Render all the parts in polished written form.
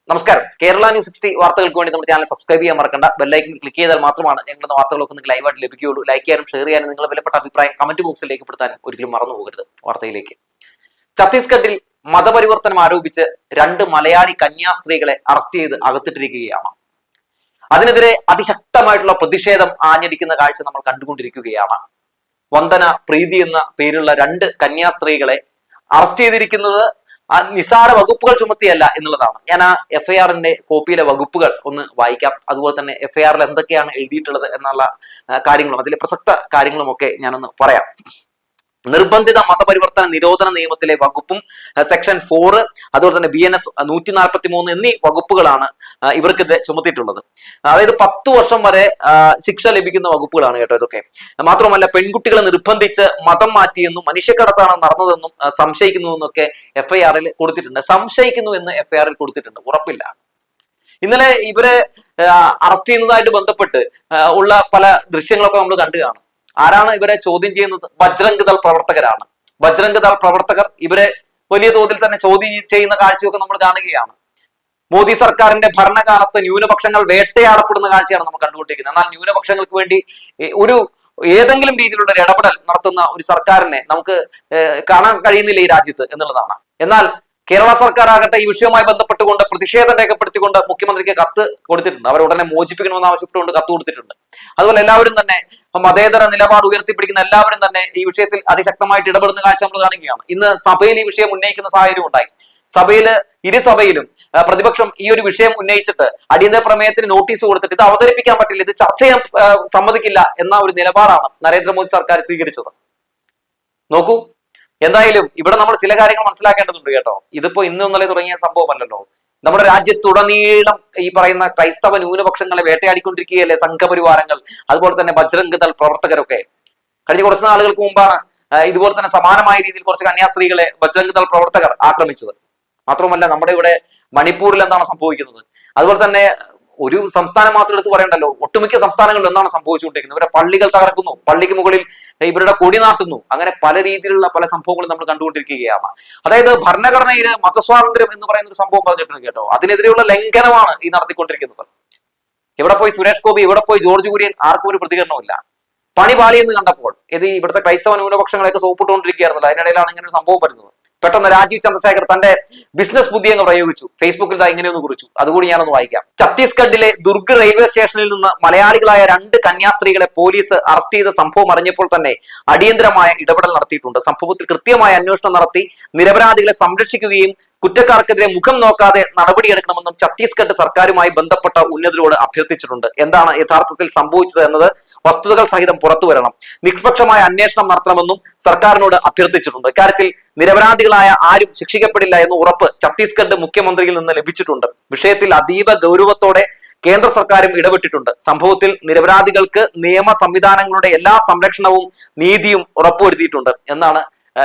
നമസ്കാരം. കേരള ന്യൂസ് 60 വാർത്തകൾക്ക് വേണ്ടി നമ്മുടെ ചാനൽ സബ്സ്ക്രൈബ് ചെയ്യാൻ മറക്കണ്ട. ബെല്ലൈക്കൻ ക്ലിക്ക് ചെയ്താൽ മാത്രമാണ് ഞങ്ങളുടെ വാർത്തകളൊക്കെ നിങ്ങൾക്ക് ലൈവായിട്ട് ലഭിക്കുകയുള്ളൂ. ലൈക്ക് ചെയ്യാനും ഷെയർ ചെയ്യാനും നിങ്ങളുടെ വിലപ്പെട്ട അഭിപ്രായം കമന്റ് ബോക്സിൽ രേഖപ്പെടുത്താനും ഒരിക്കലും മറന്നു പോകരുത്. വാർത്തയിലേക്ക്. ഛത്തീസ്ഗഡിൽ മതപരിവർത്തനം ആരോപിച്ച് 2 മലയാളി കന്യാസ്ത്രീകളെ അറസ്റ്റ് ചെയ്ത് അകത്തിട്ടിരിക്കുകയാണ്. അതിനെതിരെ അതിശക്തമായിട്ടുള്ള പ്രതിഷേധം ആഞ്ഞടിക്കുന്ന കാഴ്ച നമ്മൾ കണ്ടുകൊണ്ടിരിക്കുകയാണ്. വന്ദന, പ്രീതി എന്ന പേരുള്ള 2 കന്യാസ്ത്രീകളെ അറസ്റ്റ് ചെയ്തിരിക്കുന്നത് നിസാര വകുപ്പുകൾ ചുമത്തിയല്ല എന്നുള്ളതാണ്. ഞാൻ ആ എഫ്ഐആറിന്റെ കോപ്പിയിലെ വകുപ്പുകൾ ഒന്ന് വായിക്കാം. അതുപോലെ തന്നെ എഫ്ഐആറിൽ എന്തൊക്കെയാണ് എഴുതിയിട്ടുള്ളത് എന്നുള്ള കാര്യങ്ങളും അതിലെ പ്രസക്ത കാര്യങ്ങളും ഒക്കെ ഞാനൊന്ന് പറയാം. നിർബന്ധിത മതപരിവർത്തന നിരോധന നിയമത്തിലെ വകുപ്പും സെക്ഷൻ 4, അതുപോലെ തന്നെ BNS 143 എന്നീ വകുപ്പുകളാണ് ഇവർക്കെതിരെ ചുമത്തിയിട്ടുള്ളത്. അതായത് 10 വർഷം വരെ ശിക്ഷ ലഭിക്കുന്ന വകുപ്പുകളാണ് കേട്ടോ ഇതൊക്കെ. മാത്രമല്ല, പെൺകുട്ടികളെ നിർബന്ധിച്ച് മതം മാറ്റിയെന്നും മനുഷ്യക്കടത്താണ് നടന്നതെന്നും സംശയിക്കുന്നുവെന്നൊക്കെ എഫ്ഐആറിൽ കൊടുത്തിട്ടുണ്ട്. സംശയിക്കുന്നു എന്ന് എഫ്ഐആറിൽ കൊടുത്തിട്ടുണ്ട്, ഉറപ്പില്ല. ഇന്നലെ ഇവരെ അറസ്റ്റ് ചെയ്യുന്നതായിട്ട് ബന്ധപ്പെട്ട് ഉള്ള പല ദൃശ്യങ്ങളൊക്കെ നമ്മൾ കണ്ടു കാണും. ആരാണ് ഇവരെ ചോദ്യം ചെയ്യുന്നത്? ബജ്രംഗ് ദൾ പ്രവർത്തകരാണ്. ബജ്രംഗ് ദൾ പ്രവർത്തകർ ഇവരെ വലിയ തോതിൽ തന്നെ ചോദ്യം ചെയ്യുന്ന കാഴ്ചയൊക്കെ നമ്മൾ കാണുകയാണ്. മോദി സർക്കാരിന്റെ ഭരണകാലത്ത് ന്യൂനപക്ഷങ്ങൾ വേട്ടയാടപ്പെടുന്ന കാഴ്ചയാണ് നമ്മൾ കണ്ടുകൊണ്ടിരിക്കുന്നത്. എന്നാൽ ന്യൂനപക്ഷങ്ങൾക്ക് വേണ്ടി ഏതെങ്കിലും രീതിയിലുള്ള ഒരു ഇടപെടൽ നടത്തുന്ന ഒരു സർക്കാരിനെ നമുക്ക് കാണാൻ കഴിയുന്നില്ല ഈ രാജ്യത്ത് എന്നുള്ളതാണ്. എന്നാൽ കേരള സർക്കാർ ആകട്ടെ ഈ വിഷയവുമായി ബന്ധപ്പെട്ടുകൊണ്ട് പ്രതിഷേധം രേഖപ്പെടുത്തിക്കൊണ്ട് മുഖ്യമന്ത്രിക്ക് കത്ത് കൊടുത്തിട്ടുണ്ട്. അവർ ഉടനെ മോചിപ്പിക്കണമെന്ന് ആവശ്യപ്പെട്ടുകൊണ്ട് കത്ത് കൊടുത്തിട്ടുണ്ട്. അതുപോലെ എല്ലാവരും തന്നെ മതേതര നിലപാട് ഉയർത്തിപ്പിടിക്കുന്ന എല്ലാവരും തന്നെ ഈ വിഷയത്തിൽ അതിശക്തമായിട്ട് ഇടപെടുന്ന കാഴ്ച നമ്മൾ കാണുകയാണ്. ഇന്ന് സഭയിൽ ഈ വിഷയം ഉന്നയിക്കുന്ന സാഹചര്യം ഉണ്ടായി. ഇരുസഭയിലും പ്രതിപക്ഷം ഈ ഒരു വിഷയം ഉന്നയിച്ചിട്ട് അടിയന്തര പ്രമേയത്തിന് നോട്ടീസ് കൊടുത്തിട്ട് ഇത് അവതരിപ്പിക്കാൻ പറ്റില്ല, ഇത് ചർച്ച ചെയ്യാൻ സമ്മതിക്കില്ല എന്ന ഒരു നിലപാടാണ് നരേന്ദ്രമോദി സർക്കാർ സ്വീകരിച്ചത്. നോക്കൂ, എന്തായാലും ഇവിടെ നമ്മൾ ചില കാര്യങ്ങൾ മനസ്സിലാക്കേണ്ടതുണ്ട് കേട്ടോ. ഇതിപ്പോ ഇന്നലെ തുടങ്ങിയ സംഭവമല്ലല്ലോ. നമ്മുടെ രാജ്യത്തുടനീളം ഈ പറയുന്ന ക്രൈസ്തവ ന്യൂനപക്ഷങ്ങളെ വേട്ടയാടിക്കൊണ്ടിരിക്കുകയല്ലേ സംഘപരിവാരങ്ങൾ, അതുപോലെ തന്നെ ബജ്രംഗ് ദൾ പ്രവർത്തകരൊക്കെ. കഴിഞ്ഞ കുറച്ച് നാളുകൾക്ക് മുമ്പാണ് ഇതുപോലെ തന്നെ സമാനമായ രീതിയിൽ കുറച്ച് കന്യാസ്ത്രീകളെ ബജ്രംഗ് ദൾ പ്രവർത്തകർ ആക്രമിച്ചത്. മാത്രമല്ല, നമ്മുടെ ഇവിടെ മണിപ്പൂരിൽ എന്താണ് സംഭവിക്കുന്നത്? അതുപോലെ തന്നെ ഒരു സംസ്ഥാനം മാത്രം എടുത്ത് പറയണ്ടല്ലോ, ഒട്ടുമിക്ക സംസ്ഥാനങ്ങളിൽ എന്താണ് സംഭവിച്ചുകൊണ്ടിരിക്കുന്നത്? ഇവരുടെ പള്ളികൾ തകർക്കുന്നു, പള്ളിക്ക് മുകളിൽ ഇവരുടെ കൊടി നാട്ടുന്നു. അങ്ങനെ പല രീതിയിലുള്ള പല സംഭവങ്ങളും നമ്മൾ കണ്ടുകൊണ്ടിരിക്കുകയാണ്. അതായത് ഭരണഘടനയിൽ മതസ്വാതന്ത്ര്യം എന്ന് പറയുന്ന ഒരു സംഭവം പറഞ്ഞിട്ടുണ്ട് കേട്ടോ. അതിനെതിരെയുള്ള ലംഘനമാണ് ഈ നടത്തിക്കൊണ്ടിരിക്കുന്നത്. ഇവിടെ പോയി സുരേഷ് ഗോപി, ഇവിടെ പോയി ജോർജ് കുര്യൻ, ആർക്കും ഒരു പ്രതികരണമില്ല. പണി പാളിയെന്ന് കണ്ടപ്പോൾ ഇവിടുത്തെ ക്രൈസ്തവ ന്യൂനപക്ഷങ്ങളെയൊക്കെ സോപ്പിട്ടുകൊണ്ടിരിക്കുകയായിരുന്നല്ലോ. അതിനിടയിലാണ് ഇങ്ങനെ ഒരു സംഭവം വരുന്നത്. പെട്ടെന്ന് രാജീവ് ചന്ദ്രശേഖർ തന്റെ ബിസിനസ് ബുദ്ധി അങ്ങ് പ്രയോഗിച്ചു. ഫേസ്ബുക്കിൽ ഇങ്ങനെയൊന്ന് കുറിച്ചു. അതുകൂടി ഞാനൊന്ന് വായിക്കാം. ഛത്തീസ്ഗഡിലെ ദുർഗ് റെയിൽവേ സ്റ്റേഷനിൽ നിന്ന് മലയാളികളായ 2 കന്യാസ്ത്രീകളെ പോലീസ് അറസ്റ്റ് ചെയ്ത സംഭവം അറിഞ്ഞപ്പോൾ തന്നെ അടിയന്തരമായ ഇടപെടൽ നടത്തിയിട്ടുണ്ട്. സംഭവത്തിൽ കൃത്യമായ അന്വേഷണം നടത്തി നിരപരാധികളെ സംരക്ഷിക്കുകയും കുറ്റക്കാർക്കെതിരെ മുഖം നോക്കാതെ നടപടിയെടുക്കണമെന്നും ഛത്തീസ്ഗഡ് സർക്കാരുമായി ബന്ധപ്പെട്ട ഉന്നതരോട് അഭ്യർത്ഥിച്ചിട്ടുണ്ട്. എന്താണ് യഥാർത്ഥത്തിൽ സംഭവിച്ചത് എന്നത് വസ്തുതകൾ സഹിതം പുറത്തു വരണം. നിഷ്പക്ഷമായ അന്വേഷണം നടത്തണമെന്നും സർക്കാരിനോട് അഭ്യർത്ഥിച്ചിട്ടുണ്ട്. ഇക്കാര്യത്തിൽ നിരപരാധികളായ ആരും ശിക്ഷിക്കപ്പെടില്ല എന്ന ഉറപ്പ് ഛത്തീസ്ഗഡ് മുഖ്യമന്ത്രിയിൽ നിന്ന് ലഭിച്ചിട്ടുണ്ട്. വിഷയത്തിൽ അതീവ ഗൗരവത്തോടെ കേന്ദ്ര സർക്കാരും ഇടപെട്ടിട്ടുണ്ട്. സംഭവത്തിൽ നിരപരാധികൾക്ക് നിയമ സംവിധാനങ്ങളുടെ എല്ലാ സംരക്ഷണവും നീതിയും ഉറപ്പുവരുത്തിയിട്ടുണ്ട് എന്നാണ്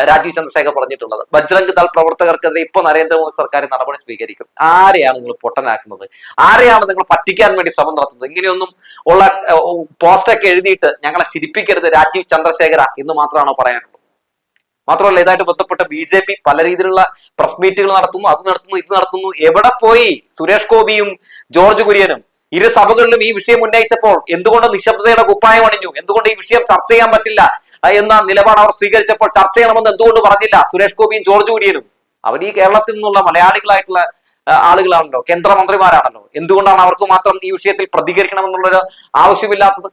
രാജീവ് ചന്ദ്രശേഖർ പറഞ്ഞിട്ടുള്ളത്. ബജ്രംഗ് ദൾ പ്രവർത്തകർക്കെതിരെ ഇപ്പൊ നരേന്ദ്രമോദി സർക്കാർ നടപടി സ്വീകരിക്കും. ആരെയാണ് നിങ്ങൾ പൊട്ടനാക്കുന്നത്? ആരെയാണ് നിങ്ങൾ പറ്റിക്കാൻ വേണ്ടി ശ്രമം നടത്തുന്നത്? ഇങ്ങനെയൊന്നും ഉള്ള പോസ്റ്റൊക്കെ എഴുതിയിട്ട് ഞങ്ങളെ ചിരിപ്പിക്കരുത് രാജീവ് ചന്ദ്രശേഖര എന്ന് മാത്രമാണോ പറയാനുള്ളത്? മാത്രമല്ല, ഇതായിട്ട് ബന്ധപ്പെട്ട BJP പല രീതിയിലുള്ള പ്രസ് മീറ്റുകൾ നടത്തുന്നു, അത് നടത്തുന്നു, ഇത് നടത്തുന്നു. എവിടെ പോയി സുരേഷ് ഗോപിയും ജോർജ് കുര്യനും? ഇരു സഭകളിലും ഈ വിഷയം ഉന്നയിച്ചപ്പോൾ എന്തുകൊണ്ട് നിശബ്ദതയുടെ കുപ്പായം അണിഞ്ഞു? എന്തുകൊണ്ട് ഈ വിഷയം ചർച്ച ചെയ്യാൻ പറ്റില്ല എന്ന നിലപാട് അവർ സ്വീകരിച്ചപ്പോൾ ചർച്ച ചെയ്യണമെന്ന് എന്തുകൊണ്ട് പറഞ്ഞില്ല സുരേഷ് ഗോപിയും ജോർജ് കുര്യനും? അവർ ഈ കേരളത്തിൽ നിന്നുള്ള മലയാളികളായിട്ടുള്ള ആളുകളാണല്ലോ, കേന്ദ്രമന്ത്രിമാരാണല്ലോ. എന്തുകൊണ്ടാണ് അവർക്ക് മാത്രം ഈ വിഷയത്തിൽ പ്രതികരിക്കണമെന്നുള്ളൊരു ആവശ്യമില്ലാത്തത്?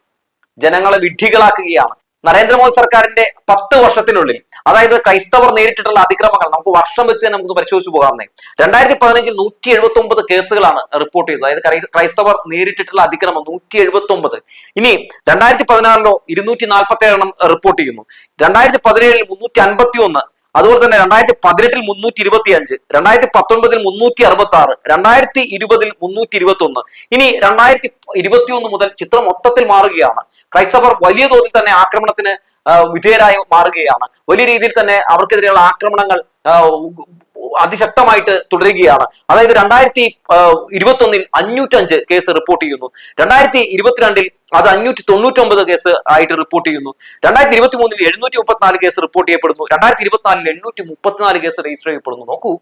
ജനങ്ങളെ വിഡ്ഢികളാക്കുകയാണ്. നരേന്ദ്രമോദി സർക്കാരിന്റെ 10 വർഷത്തിനുള്ളിൽ, അതായത് ക്രൈസ്തവർ നേരിട്ടിട്ടുള്ള അതിക്രമങ്ങൾ നമുക്ക് വർഷം വെച്ച് തന്നെ നമുക്ക് പരിശോധിച്ചു പോകാവുന്നേ. 2015 179 കേസുകളാണ് റിപ്പോർട്ട് ചെയ്തത്. അതായത് ക്രൈസ്തവർ നേരിട്ടിട്ടുള്ള അതിക്രമം 179. ഇനി 2016 247 റിപ്പോർട്ട് ചെയ്യുന്നു. 2017 351, അതുപോലെ തന്നെ 2018 325, 2019 366, 2020 321. ഇനി 2021 മുതൽ ചിത്രം മൊത്തത്തിൽ മാറുകയാണ്. ക്രൈസ്തവർ വലിയ തോതിൽ തന്നെ ആക്രമണത്തിന് വിധേയരായി മാറുകയാണ്. വലിയ രീതിയിൽ തന്നെ അവർക്കെതിരെയുള്ള ആക്രമണങ്ങൾ അതിശക്തമായിട്ട് തുടരുകയാണ്. അതായത് 2021 505 കേസ് റിപ്പോർട്ട് ചെയ്യുന്നു. 2022 അത് 599 കേസ് ആയിട്ട് റിപ്പോർട്ട് ചെയ്യുന്നു. 2023 734 കേസ് റിപ്പോർട്ട് ചെയ്യപ്പെടുന്നു. 2024 834 കേസ് രജിസ്റ്റർ ചെയ്യപ്പെടുന്നു. നോക്കൂ,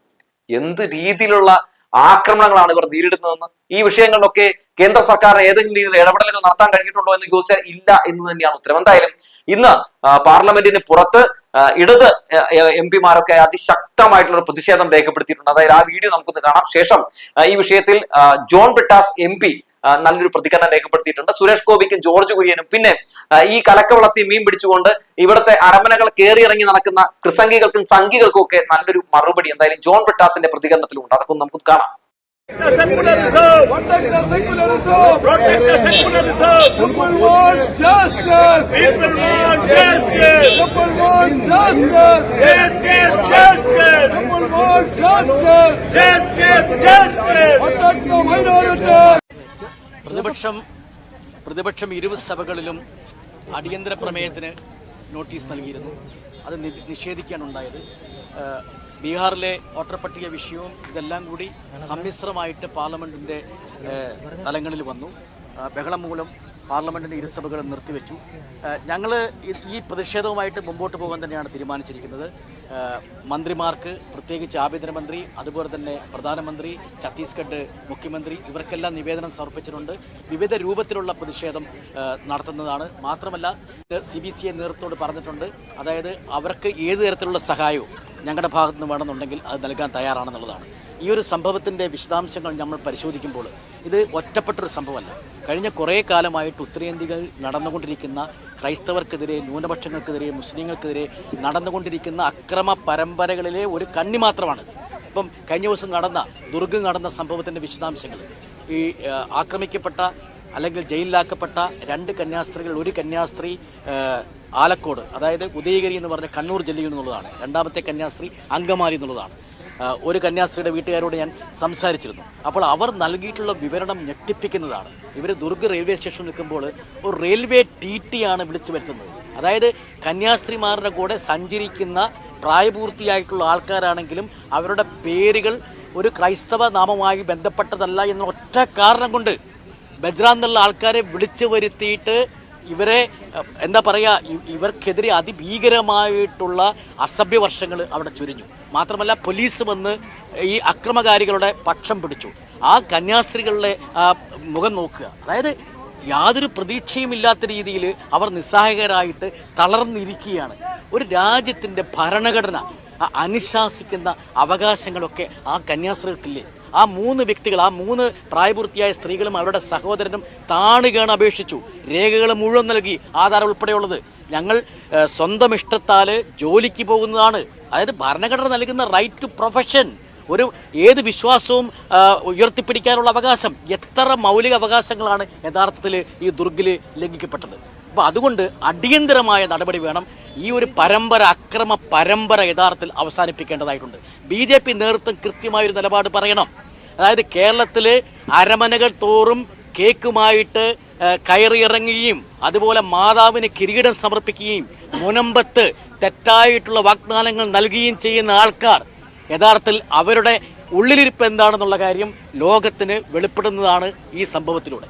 എന്ത് രീതിയിലുള്ള ആക്രമണങ്ങളാണ് ഇവർ നേരിടുന്നതെന്ന്, ഈ വിഷയങ്ങളിലൊക്കെ കേന്ദ്ര സർക്കാർ ഏതെങ്കിലും രീതിയിൽ ഇടപെടലുകൾ നടത്താൻ കഴിഞ്ഞിട്ടുണ്ടോ എന്ന് ചോദിച്ചാൽ ഇല്ല എന്ന് തന്നെയാണ് ഉത്തരം. എന്തായാലും ഇന്ന് പാർലമെന്റിന് പുറത്ത് ഇടത് MP-മാരൊക്കെ അതിശക്തമായിട്ടുള്ള പ്രതിഷേധം രേഖപ്പെടുത്തിയിട്ടുണ്ട്. അതായത് ആ വീഡിയോ നമുക്കൊന്ന് കാണാം. ശേഷം ഈ വിഷയത്തിൽ ജോൺ ബ്രിട്ടാസ് MP നല്ലൊരു പ്രതികരണം രേഖപ്പെടുത്തിയിട്ടുണ്ട്. സുരേഷ് ഗോപിക്കും ജോർജ് കുര്യനും പിന്നെ ഈ കലക്കവളത്തി മീൻ പിടിച്ചുകൊണ്ട് ഇവിടുത്തെ അരമനകൾ കയറിയിറങ്ങി നടക്കുന്ന കൃസംഗികൾക്കും സംഘികൾക്കും ഒക്കെ നല്ലൊരു മറുപടി എന്തായാലും ജോൺ ബ്രിട്ടാസിന്റെ പ്രതികരണത്തിലുണ്ട്. അതൊക്കെ നമുക്ക് കാണാം. Secularism! Protect the secularism! Protect the secularism! People want justice! People want justice! People want justice! Justice! Justice! People want justice! Justice! Justice! Protect the minority! പ്രതിപക്ഷം ഇരു സഭകളിലും അടിയന്തര പ്രമേയത്തിന് നോട്ടീസ് നൽകിയിരുന്നു. അത് നിഷേധിക്കാനുണ്ടായത് ബീഹാറിലെ വോട്ടർ പട്ടിക വിഷയവും ഇതെല്ലാം കൂടി സമ്മിശ്രമായിട്ട് പാർലമെന്റിന്റെ തലങ്ങളിൽ വന്നു. ബഹളം മൂലം പാർലമെന്റിന്റെ ഇരുസഭകൾ നിർത്തിവെച്ചു. ഞങ്ങൾ ഈ പ്രതിഷേധവുമായിട്ട് മുമ്പോട്ട് പോകാൻ തന്നെയാണ് തീരുമാനിച്ചിരിക്കുന്നത്. മന്ത്രിമാർക്ക്, പ്രത്യേകിച്ച് ആഭ്യന്തരമന്ത്രി, അതുപോലെ തന്നെ പ്രധാനമന്ത്രി, ഛത്തീസ്ഗഡ് മുഖ്യമന്ത്രി, ഇവർക്കെല്ലാം നിവേദനം സമർപ്പിച്ചിട്ടുണ്ട്. വിവിധ രൂപത്തിലുള്ള പ്രതിഷേധം നടത്തുന്നതാണ്. മാത്രമല്ല CBCA നേതൃത്വത്തോട് പറഞ്ഞിട്ടുണ്ട്. അതായത് അവർക്ക് ഏത് തരത്തിലുള്ള സഹായവും ഞങ്ങളുടെ ഭാഗത്തു നിന്ന് വേണമെന്നുണ്ടെങ്കിൽ അത് നൽകാൻ തയ്യാറാണെന്നുള്ളതാണ്. ഈ ഒരു സംഭവത്തിൻ്റെ വിശദാംശങ്ങൾ നമ്മൾ പരിശോധിക്കുമ്പോൾ ഇത് ഒറ്റപ്പെട്ടൊരു സംഭവമല്ല. കഴിഞ്ഞ കുറേ കാലമായിട്ട് ഉത്തരേന്ത്യയിൽ നടന്നുകൊണ്ടിരിക്കുന്ന ക്രൈസ്തവർക്കെതിരെ, ന്യൂനപക്ഷങ്ങൾക്കെതിരെ, മുസ്ലിങ്ങൾക്കെതിരെ നടന്നുകൊണ്ടിരിക്കുന്ന അക്രമ പരമ്പരകളിലെ ഒരു കണ്ണി മാത്രമാണ്. ഇപ്പം കഴിഞ്ഞ ദിവസം നടന്ന സംഭവത്തിൻ്റെ വിശദാംശങ്ങൾ, ഈ ആക്രമിക്കപ്പെട്ട അല്ലെങ്കിൽ ജയിലിലാക്കപ്പെട്ട 2 കന്യാസ്ത്രീകൾ, ഒരു കന്യാസ്ത്രീ ആലക്കോട്, അതായത് ഉദയഗിരി എന്ന് പറഞ്ഞ കണ്ണൂർ ജില്ലയിൽ നിന്നുള്ളതാണ്. രണ്ടാമത്തെ കന്യാസ്ത്രീ അങ്കമാലി എന്നുള്ളതാണ്. ഒരു കന്യാസ്ത്രീയുടെ വീട്ടുകാരോട് ഞാൻ സംസാരിച്ചിരുന്നു. അപ്പോൾ അവർ നൽകിയിട്ടുള്ള വിവരണം ഞെട്ടിപ്പിക്കുന്നതാണ്. ഇവർ ദുർഗ് റെയിൽവേ സ്റ്റേഷനിൽ നിൽക്കുമ്പോൾ ഒരു റെയിൽവേ TT ആണ് വിളിച്ചു വരുത്തുന്നത്. അതായത് കന്യാസ്ത്രീമാരുടെ കൂടെ സഞ്ചരിക്കുന്ന പ്രായപൂർത്തിയായിട്ടുള്ള ആൾക്കാരാണെങ്കിലും അവരുടെ പേരുകൾ ഒരു ക്രൈസ്തവ നാമവുമായി ബന്ധപ്പെട്ടതല്ല എന്ന ഒറ്റ കാരണം കൊണ്ട് ബജ്രാന്നുള്ള ആൾക്കാരെ വിളിച്ചു വരുത്തിയിട്ട് ഇവരെ എന്താ പറയുക, ഇവർക്കെതിരെ അതിഭീകരമായിട്ടുള്ള അസഭ്യവർഷങ്ങൾ അവിടെ ചുരിഞ്ഞു. മാത്രമല്ല പോലീസ് വന്ന് ഈ അക്രമകാരികളുടെ പക്ഷം പിടിച്ചു. ആ കന്യാസ്ത്രീകളുടെ മുഖം നോക്കുക. അതായത് യാതൊരു പ്രതീക്ഷയുമില്ലാത്ത രീതിയിൽ അവർ നിസ്സഹായകരായിട്ട് തളർന്നിരിക്കുകയാണ്. ഒരു രാജ്യത്തിൻ്റെ ഭരണഘടന അനുശാസിക്കുന്ന അവകാശങ്ങളൊക്കെ ആ കന്യാസ്ത്രീകൾക്കില്ലേ? ആ 3 വ്യക്തികൾ, ആ 3 പ്രായപൂർത്തിയായ സ്ത്രീകളും അവരുടെ സഹോദരനും താണുകയാണ് അപേക്ഷിച്ചു. രേഖകൾ മുഴുവൻ നൽകി, ആധാരം ഉൾപ്പെടെയുള്ളത്. ഞങ്ങൾ സ്വന്തം ഇഷ്ടത്താൽ ജോലിക്ക് പോകുന്നതാണ്. അതായത് ഭരണഘടന നൽകുന്ന റൈറ്റ് ടു പ്രൊഫഷൻ, ഒരു ഏത് വിശ്വാസവും ഉയർത്തിപ്പിടിക്കാനുള്ള അവകാശം. എത്ര മൗലിക അവകാശങ്ങളാണ് യഥാർത്ഥത്തിൽ ഈ ദുർഗിൽ ലംഘിക്കപ്പെട്ടത്? അപ്പോൾ അതുകൊണ്ട് അടിയന്തരമായ നടപടി വേണം. ഈ ഒരു അക്രമ പരമ്പര യഥാർത്ഥത്തിൽ അവസാനിപ്പിക്കേണ്ടതായിട്ടുണ്ട്. BJP നേതൃത്വം കൃത്യമായൊരു നിലപാട് പറയണം. അതായത് കേരളത്തിൽ അരമനകൾ തോറും കേക്കുമായിട്ട് കയറിയിറങ്ങുകയും അതുപോലെ മാതാവിന് കിരീടം സമർപ്പിക്കുകയും മുനമ്പത്ത് തെറ്റായിട്ടുള്ള വാഗ്ദാനങ്ങൾ നൽകുകയും ചെയ്യുന്ന ആൾക്കാർ യഥാർത്ഥത്തിൽ അവരുടെ ഉള്ളിലിരിപ്പ് എന്താണെന്നുള്ള കാര്യം ലോകത്തിന് വെളിപ്പെടുന്നതാണ് ഈ സംഭവത്തിലൂടെ.